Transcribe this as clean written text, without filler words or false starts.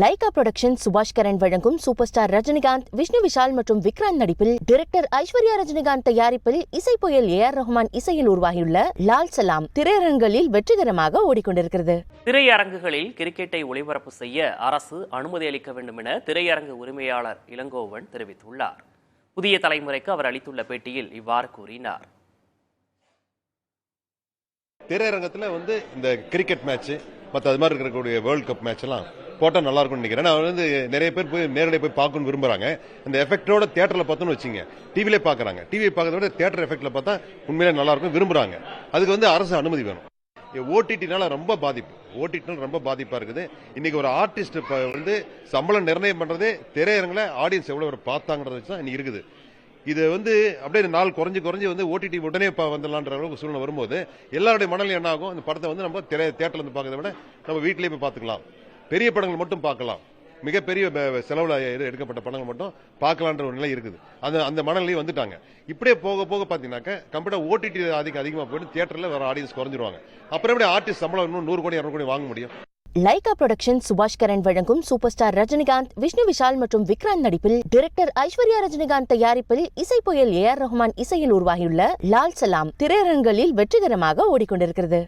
Lyca production சுபாஷ் கரன் வழங்கும் super star Rajinikanth, Vishnu Vishal மற்றும் விக்ராந்த் நடிப்பில் டைரக்டர் ஐஸ்வர்யா ரஜினிகாந்த் தயாரிப்பில் இசை புயல் ஏஆர் ரஹ்மான் இசையில் உருவாகியுள்ள லால் சலாம் திரையரங்குகளில் வெற்றிகரமாக ஓடிக்கொண்டிருக்கிறது. திரையரங்குகளில் கிரிக்கெட்டை ஒளிபரப்பு செய்ய அரசு அனுமதி அளிக்க வேண்டும் என திரையரங்கு உரிமையாளர் இளங்கோவன் தெரிவித்துள்ளார். புதிய தலைமுறைக்கு அவர் அளித்துள்ள பேட்டியில் இவ்வாறு கூறினார். திரையரங்கத்தில் இந்த கிரிக்கெட் மேட்ச் மற்ற அது மாதிரி இருக்கக்கூடிய வேர்ல்டு கப் மேட்ச் எல்லாம் போட்டால் நல்லா இருக்கும்னு நினைக்கிறேன். அவர் நிறைய பேர் போய் நேரடியாக போய் பார்க்கணும்னு விரும்புறாங்க. அந்த எஃபெக்டோட தியேட்டரில் பார்த்தோன்னு வச்சுங்க, டிவிலே பார்க்குறாங்க. டிவி பார்க்கறத விட தியேட்டர் எஃபெக்ட்ல பார்த்தா உண்மையிலே நல்லா இருக்கும் விரும்புறாங்க. அதுக்கு அரசு அனுமதி வேணும். ஓடிடினால ரொம்ப பாதிப்பு, ஓடிடினால ரொம்ப பாதிப்பா இருக்குது. இன்னைக்கு ஒரு ஆர்டிஸ்ட் சம்பளம் நிர்ணயம் பண்றதே திரையரங்கில் ஆடியன்ஸ் எவ்வளவு பார்த்தாங்கிறது தான் இன்னைக்கு இருக்குது. இது அப்படியே நாள் குறைஞ்சு ஓடிடி உடனே வந்துடலான்ற அளவுக்கு சூழ்நிலை வரும்போது எல்லாருடைய மனநிலை என்ன ஆகும்? இந்த படத்தை நம்ம தியேட்டர்ல பார்க்கறத விட நம்ம வீட்டிலேயே போய் பார்த்துக்கலாம். பெரிய படங்கள் மட்டும் பார்க்கலாம், மிகப்பெரிய செலவுல எடுக்கப்பட்ட படங்கள் மட்டும் பார்க்கலான்ற ஒரு நிலை இருக்குது. அந்த மனநிலையை வந்துட்டாங்க. இப்படியே போக போக பாத்தீங்கன்னாக்க கம்ப்யூட்டர் ஓடிடி அதிகமா போயிட்டு தியேட்டர்ல வர ஆடியன்ஸ் குறைஞ்சிருவாங்க. அப்புறம் எப்படி ஆர்டிஸ்ட் சம்பளம் இன்னும் 100 கோடி 200 கோடி வாங்க முடியும்? லைகா புரொடக்ஷன் சுபாஷ் கரன் வழங்கும் சூப்பர் ஸ்டார் ரஜினிகாந்த், விஷ்ணு விஷால் மற்றும் விக்ராந்த் நடிப்பில் டைரக்டர் ஐஸ்வர்யா ரஜினிகாந்த் தயாரிப்பில் இசை புயல் ஏஆர் ரஹ்மான் இசையில் உருவாகியுள்ள லால் சலாம் திரையரங்குகளில் வெற்றிகரமாக ஓடிக்கொண்டிருக்கிறது.